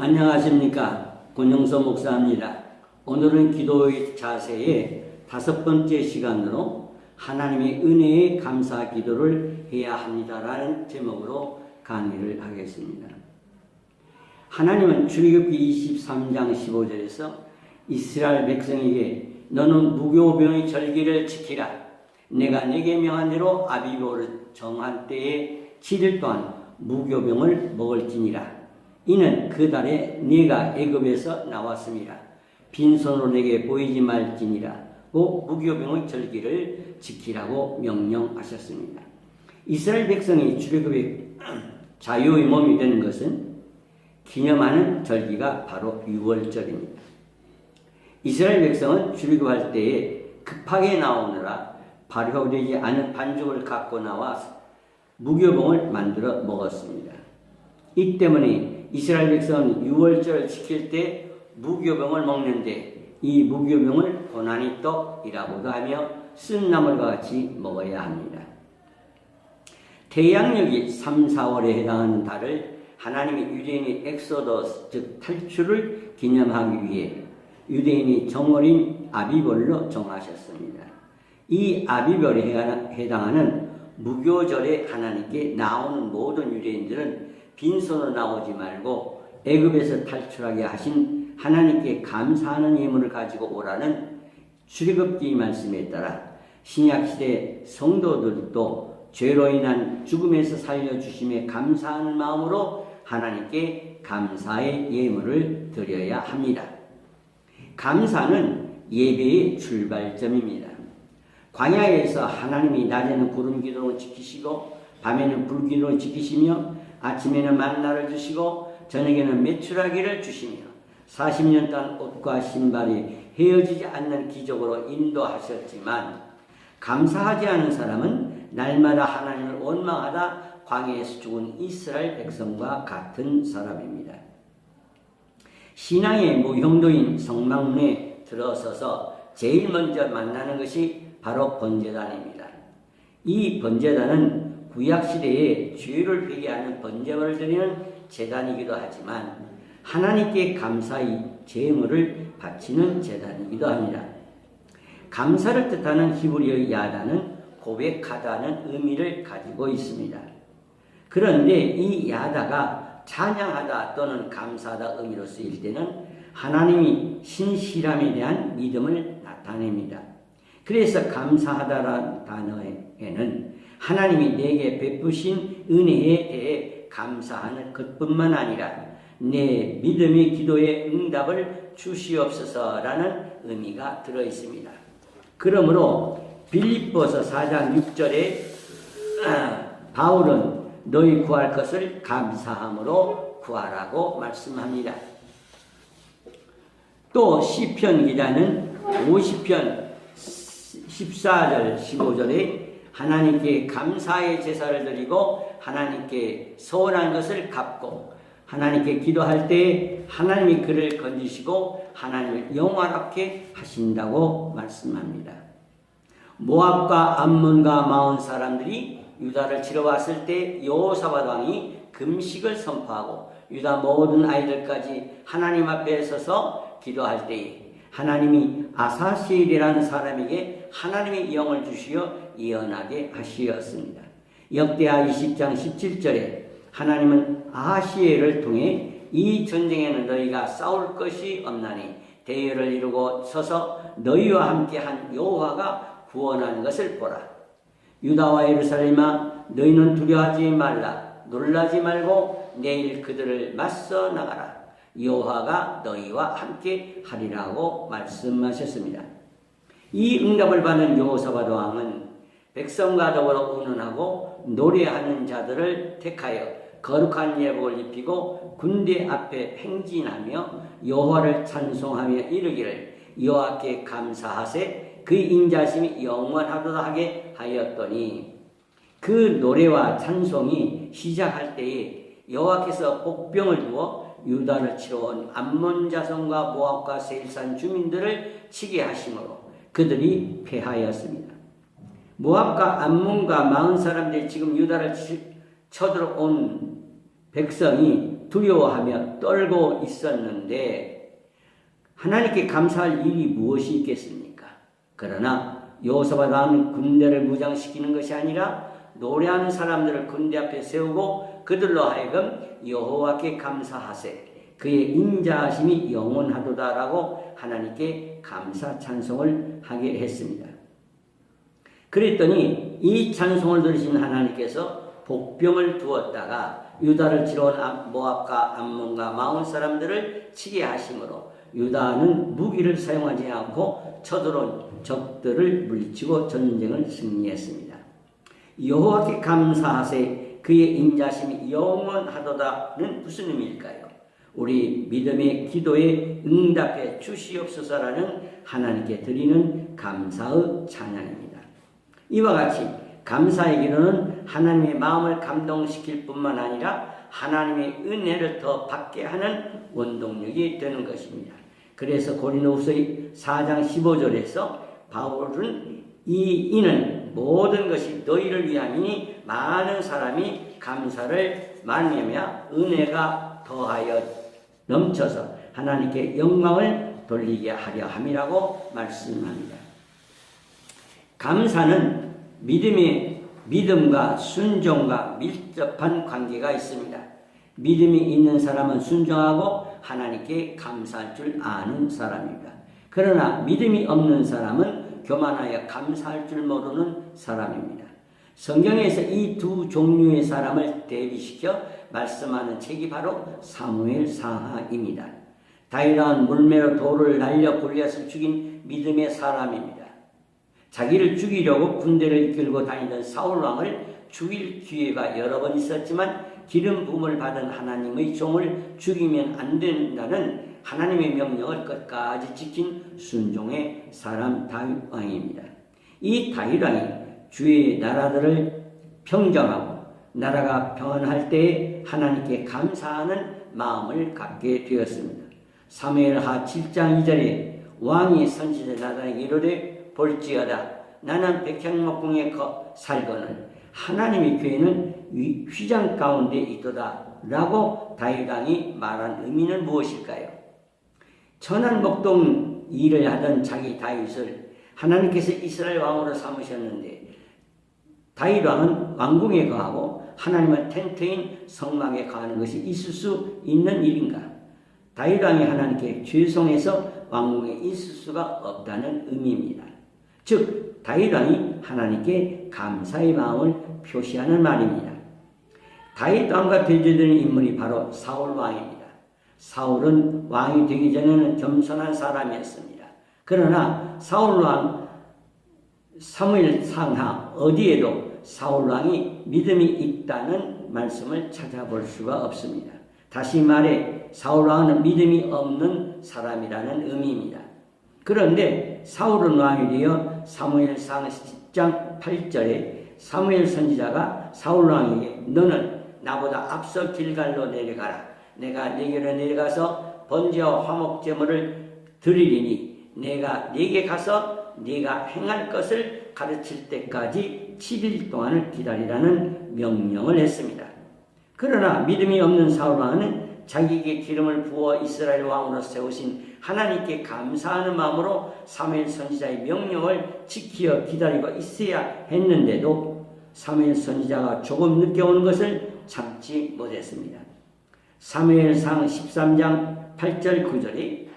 안녕하십니까. 권영서 목사입니다. 오늘은 기도의 자세의 5번째 시간으로 하나님의 은혜에 감사 기도를 해야 합니다라는 제목으로 강의를 하겠습니다. 하나님은 출애굽기 23장 15절에서 이스라엘 백성에게 너는 무교병의 절기를 지키라. 내가 네게 명한 대로 아비보를 정한 때에 7일 동안 무교병을 먹을지니라. 이는 그 달에 네가 애굽에서 나왔음이라. 빈손으로 내게 보이지 말지니라고 무교병의 절기를 지키라고 명령하셨습니다. 이스라엘 백성이 출애굽의 자유의 몸이 되는 것은 기념하는 절기가 바로 유월절입니다. 이스라엘 백성은 출애굽할 때에 급하게 나오느라 발효되지 않은 반죽을 갖고 나와 무교병을 만들어 먹었습니다. 이 때문에 이스라엘 백성은 유월절을 지킬 때 무교병을 먹는데 이 무교병을 고난의 떡이라고도 하며 쓴 나물과 같이 먹어야 합니다. 태양력이 3, 4월에 해당하는 달을 하나님이 유대인의 엑소더스 즉 탈출을 기념하기 위해 유대인이 정월인 아비벌로 정하셨습니다. 이 아비벌에 해당하는 무교절에 하나님께 나오는 모든 유대인들은 빈손으로 나오지 말고 애굽에서 탈출하게 하신 하나님께 감사하는 예물을 가지고 오라는 출애굽기 말씀에 따라 신약시대 성도들도 죄로 인한 죽음에서 살려주심에 감사하는 마음으로 하나님께 감사의 예물을 드려야 합니다. 감사는 예배의 출발점입니다. 광야에서 하나님이 낮에는 구름 기둥을 지키시고 밤에는 불 기둥을 지키시며 아침에는 만나를 주시고 저녁에는 메추라기를 주시며 40년 동안 옷과 신발이 헤어지지 않는 기적으로 인도하셨지만 감사하지 않은 사람은 날마다 하나님을 원망하다 광야에서 죽은 이스라엘 백성과 같은 사람입니다. 신앙의 무형도인 성막문에 들어서서 제일 먼저 만나는 것이 바로 번제단입니다. 이 번제단은 구약시대에 죄를 회개하는 번제물을 드리는 제단이기도 하지만 하나님께 감사의 제물을 바치는 제단이기도 합니다. 감사를 뜻하는 히브리어 야다는 고백하다는 의미를 가지고 있습니다. 그런데 이 야다가 찬양하다 또는 감사하다 의미로 쓰일 때는 하나님이 신실함에 대한 믿음을 나타냅니다. 그래서 감사하다라는 단어에는 하나님이 내게 베푸신 은혜에 대해 감사하는 것뿐만 아니라 내 믿음의 기도에 응답을 주시옵소서라는 의미가 들어있습니다. 그러므로 빌립보서 4장 6절에 바울은 너희 구할 것을 감사함으로 구하라고 말씀합니다. 또 시편 기자는 50편 14절 15절에 하나님께 감사의 제사를 드리고 하나님께 소원한 것을 갚고 하나님께 기도할 때 하나님이 그를 건지시고 하나님을 영화롭게 하신다고 말씀합니다. 모압과 암몬과 마온 사람들이 유다를 치러 왔을 때 여호사밧 왕이 금식을 선포하고 유다 모든 아이들까지 하나님 앞에 서서 기도할 때에 하나님이 아사시엘이라는 사람에게 하나님의 영을 주시어 예언하게 하시었습니다. 역대하 20장 17절에 하나님은 아하시엘을 통해 이 전쟁에는 너희가 싸울 것이 없나니 대열을 이루고 서서 너희와 함께한 여호와가 구원하는 것을 보라. 유다와 예루살렘아 너희는 두려워하지 말라. 놀라지 말고 내일 그들을 맞서 나가라. 여호와가 너희와 함께 하리라고 말씀하셨습니다. 이 응답을 받은 여호사밧 왕은 백성과 더불어 의논하고 노래하는 자들을 택하여 거룩한 예복을 입히고 군대 앞에 행진하며 여호와를 찬송하며 이르기를 여호와께 감사하세 그의 인자심이 영원하도다 하게 하였더니 그 노래와 찬송이 시작할 때에 여호와께서 복병을 두어 유다를 치러 온 암몬 자손과 모압과 세일산 주민들을 치게 하심으로 그들이 패하였습니다. 모압과 암몬과 마흔 사람들이 지금 유다를 쳐들어온 백성이 두려워하며 떨고 있었는데 하나님께 감사할 일이 무엇이 있겠습니까? 그러나 여호사밧 왕은 군대를 무장시키는 것이 아니라 노래하는 사람들을 군대 앞에 세우고 그들로 하여금 여호와께 감사하세 그의 인자하심이 영원하도다라고 하나님께 감사 찬송을 하게 했습니다. 그랬더니 이 찬송을 들으신 하나님께서 복병을 두었다가 유다를 치러온 모압과 암몬과 마온 사람들을 치게 하심으로 유다는 무기를 사용하지 않고 쳐들어온 적들을 물리치고 전쟁을 승리했습니다. 여호와께 감사하세 그의 인자심이 영원하도다는 무슨 의미일까요? 우리 믿음의 기도에 응답해 주시옵소서라는 하나님께 드리는 감사의 찬양입니다. 이와 같이 감사의 기도는 하나님의 마음을 감동시킬 뿐만 아니라 하나님의 은혜를 더 받게 하는 원동력이 되는 것입니다. 그래서 고린도후서 4장 15절에서 바울은 이는 모든 것이 너희를 위함이니 많은 사람이 감사를 말미암아 은혜가 더하여 넘쳐서 하나님께 영광을 돌리게 하려 함이라고 말씀합니다. 감사는 믿음과 순종과 밀접한 관계가 있습니다. 믿음이 있는 사람은 순종하고 하나님께 감사할 줄 아는 사람입니다. 그러나 믿음이 없는 사람은 교만하여 감사할 줄 모르는 사람입니다. 성경에서 이 두 종류의 사람을 대비시켜 말씀하는 책이 바로 사무엘상하입니다. 다윗은 물매로 돌을 날려 골리앗을 죽인 믿음의 사람입니다. 자기를 죽이려고 군대를 이끌고 다니던 사울왕을 죽일 기회가 여러 번 있었지만 기름 부음을 받은 하나님의 종을 죽이면 안 된다는 하나님의 명령을 끝까지 지킨 순종의 사람 다윗왕입니다. 이 다윗왕이 주의 나라들을 평정하고 나라가 평안할 때에 하나님께 감사하는 마음을 갖게 되었습니다. 사무엘하 7장 2절에 왕이 선지자 나단에게 이르되 볼지어다 나는 백향목궁에 살거늘 하나님의 교회는 휘장 가운데 있도다 라고 다윗왕이 말한 의미는 무엇일까요? 천한 목동 일을 하던 자기 다윗을 하나님께서 이스라엘 왕으로 삼으셨는데 다윗왕은 왕궁에 거하고 하나님은 텐트인 성막에 거하는 것이 있을 수 있는 일인가? 다윗왕이 하나님께 죄송해서 왕궁에 있을 수가 없다는 의미입니다. 즉 다윗왕이 하나님께 감사의 마음을 표시하는 말입니다. 다윗왕과 대조되는 인물이 바로 사울왕입니다. 사울은 왕이 되기 전에는 겸손한 사람이었습니다. 그러나 사울왕 사무엘상하 어디에도 사울왕이 믿음이 있다는 말씀을 찾아볼 수가 없습니다. 다시 말해 사울왕은 믿음이 없는 사람이라는 의미입니다. 그런데 사울은 왕이 되어 사무엘상 10장 8절에 사무엘 선지자가 사울왕에게 너는 나보다 앞서 길갈로 내려가라. 내가 네게로 내려가서 번제와 화목제물을 드리리니 내가 네게 가서 네가 행할 것을 가르칠 때까지 7일 동안을 기다리라는 명령을 했습니다. 그러나 믿음이 없는 사울왕은 자기에게 기름을 부어 이스라엘 왕으로 세우신 하나님께 감사하는 마음으로 사무엘 선지자의 명령을 지키어 기다리고 있어야 했는데도 사무엘 선지자가 조금 늦게 오는 것을 참지 못했습니다. 사무엘상 13장 8절 9절에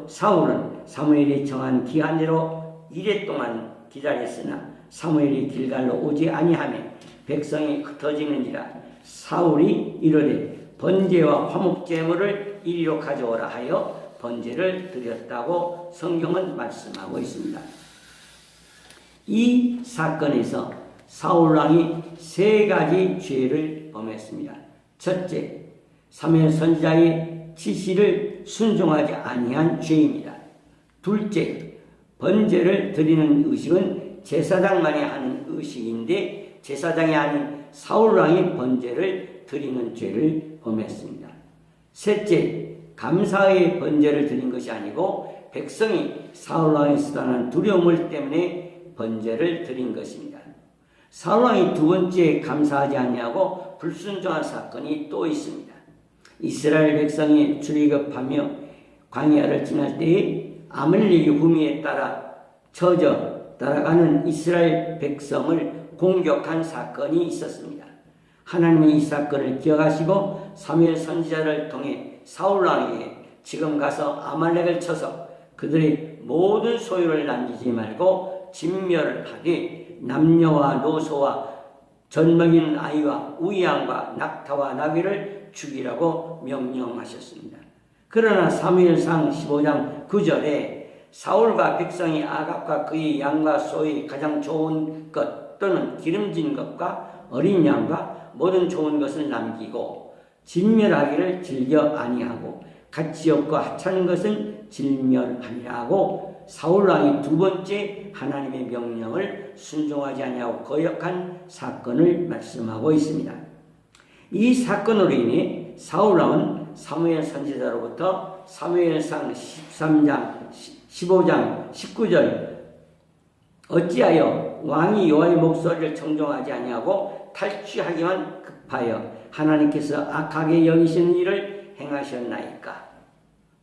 사울은 사무엘이 정한 기한대로 이래 동안 기다렸으나 사무엘이 길갈로 오지 아니하며 백성이 흩어지는지라 사울이 이르되 번제와 화목제물을 이리로 가져오라 하여 번제를 드렸다고 성경은 말씀하고 있습니다. 이 사건에서 사울왕이 세 가지 죄를 범했습니다. 첫째, 사무엘 선지자의 지시를 순종하지 아니한 죄입니다. 둘째, 번제를 드리는 의식은 제사장만이 하는 의식인데 제사장이 아닌 사울왕이 번제를 드리는 죄를 범했습니다. 셋째, 감사의 번제를 드린 것이 아니고 백성이 사울왕이 수단한 두려움 때문에 번제를 드린 것입니다. 사울왕이 두 번째 감사하지 아니하고 불순종한 사건이 또 있습니다. 이스라엘 백성이 출애굽하며 광야를 지날 때에 아말렉의 후미에 따라 처져 따라가는 이스라엘 백성을 공격한 사건이 있었습니다. 하나님은 이 사건을 기억하시고 사무엘 선지자를 통해 사울 왕에게 지금 가서 아말렉을 쳐서 그들의 모든 소유를 남기지 말고 진멸을 하되 남녀와 노소와 젖먹이는 아이와 우양과 낙타와 나귀를 죽이라고 명령하셨습니다. 그러나 사무엘상 15장 9절에 사울과 백성이 아갑과 그의 양과 소의 가장 좋은 것 또는 기름진 것과 어린 양과 모든 좋은 것을 남기고 진멸하기를 즐겨 아니하고 가치 없고 하찮은 것은 진멸하니라 하고 사울왕이 두 번째 하나님의 명령을 순종하지 아니하고 거역한 사건을 말씀하고 있습니다. 이 사건으로 인해 사울왕은 사무엘 선지자로부터 사무엘상 13장, 15장, 19절 어찌하여 왕이 여호와의 목소리를 청종하지 아니하고 탈취하기만 급하여 하나님께서 악하게 여기시는 일을 행하셨나이까.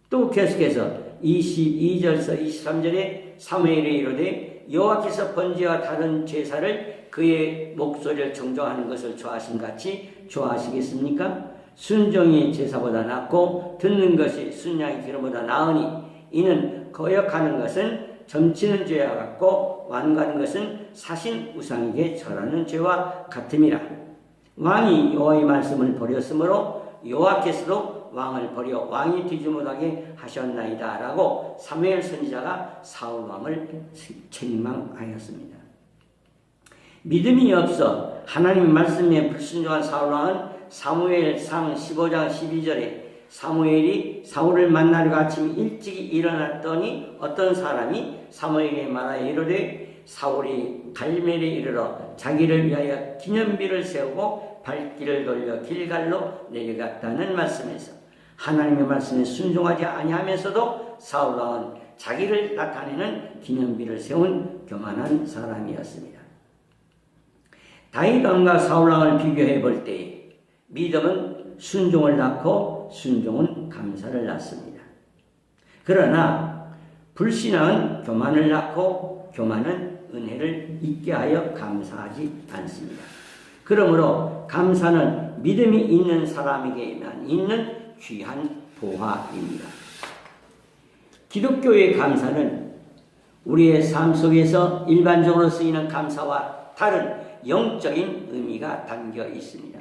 또 계속해서 22절서 23절에 사무엘이 이르되 여호와께서 번제와 다른 제사를 그의 목소리를 정정하는 것을 좋아하신 같이 좋아하시겠습니까? 순종이 제사보다 낫고 듣는 것이 순양의 기름보다 나으니 이는 거역하는 것은 점치는 죄와 같고 완고하는 것은 사신 우상에게 절하는 죄와 같음이라. 왕이 여호와의 말씀을 버렸으므로 여호와께서도 왕을 버려 왕이 되지 못하게 하셨나이다 라고 사무엘 선지자가 사울 왕을 책망하였습니다. 믿음이 없어 하나님 말씀에 불순종한 사울 왕은 사무엘상 15장 12절에 사무엘이 사울을 만나려고 아침 일찍이 일어났더니 어떤 사람이 사무엘에게 말하여 이르되 사울이 갈멜에 이르러 자기를 위하여 기념비를 세우고 발길을 돌려 길갈로 내려갔다는 말씀에서 하나님의 말씀에 순종하지 아니하면서도 사울 왕은 자기를 나타내는 기념비를 세운 교만한 사람이었습니다. 다윗 왕과 사울 왕을 비교해 볼 때 믿음은 순종을 낳고 순종은 감사를 낳습니다. 그러나 불신앙은 교만을 낳고 교만은 은혜를 잊게 하여 감사하지 않습니다. 그러므로 감사는 믿음이 있는 사람에게만 있는 귀한 보화입니다. 기독교의 감사는 우리의 삶 속에서 일반적으로 쓰이는 감사와 다른 영적인 의미가 담겨 있습니다.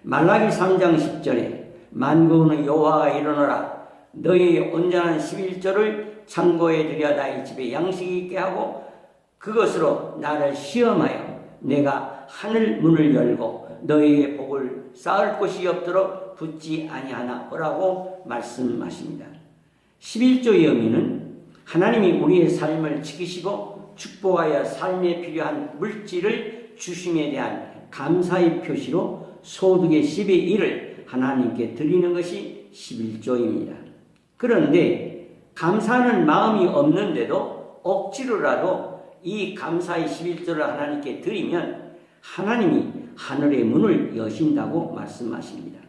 말라기 3장 10절에 만군의 여호와가 이르노라 너희의 온전한 11조를 창고에 들여 나의 집에 양식이 있게 하고 그것으로 나를 시험하여 내가 하늘 문을 열고 너희의 복을 쌓을 곳이 없도록 붙지 아니하나 보라고 말씀하십니다. 11조의 의미는 하나님이 우리의 삶을 지키시고 축복하여 삶에 필요한 물질을 주심에 대한 감사의 표시로 소득의 10의 1을 하나님께 드리는 것이 11조입니다. 그런데 감사하는 마음이 없는데도 억지로라도 이 감사의 11조를 하나님께 드리면 하나님이 하늘의 문을 여신다고 말씀하십니다.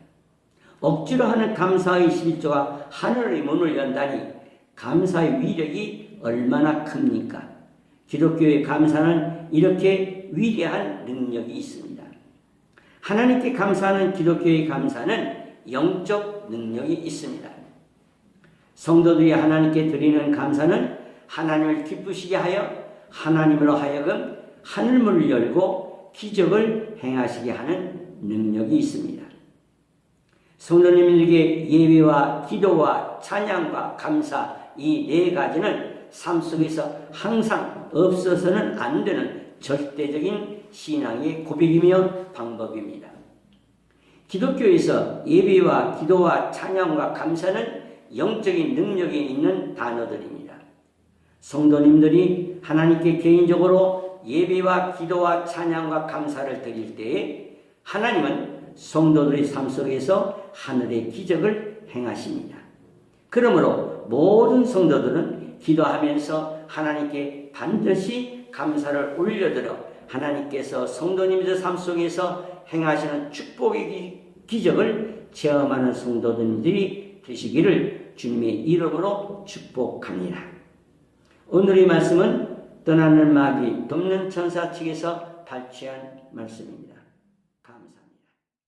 억지로 하는 감사의 11조가 하늘의 문을 연다니 감사의 위력이 얼마나 큽니까? 기독교의 감사는 이렇게 위대한 능력이 있습니다. 하나님께 감사하는 기독교의 감사는 영적 능력이 있습니다. 성도들이 하나님께 드리는 감사는 하나님을 기쁘시게 하여 하나님으로 하여금 하늘문을 열고 기적을 행하시게 하는 능력이 있습니다. 성도님들에게 예배와 기도와 찬양과 감사 이 네 가지는 삶 속에서 항상 없어서는 안 되는 절대적인 신앙의 고백이며 방법입니다. 기독교에서 예배와 기도와 찬양과 감사는 영적인 능력이 있는 단어들입니다. 성도님들이 하나님께 개인적으로 예배와 기도와 찬양과 감사를 드릴 때에 하나님은 성도들의 삶 속에서 하늘의 기적을 행하십니다. 그러므로 모든 성도들은 기도하면서 하나님께 반드시 감사를 올려드려 하나님께서 성도님들 삶 속에서 행하시는 축복의 기적을 체험하는 성도들이 되시기를 주님의 이름으로 축복합니다. 오늘의 말씀은 떠나는 마귀 돕는 천사 측에서 발췌한 말씀입니다.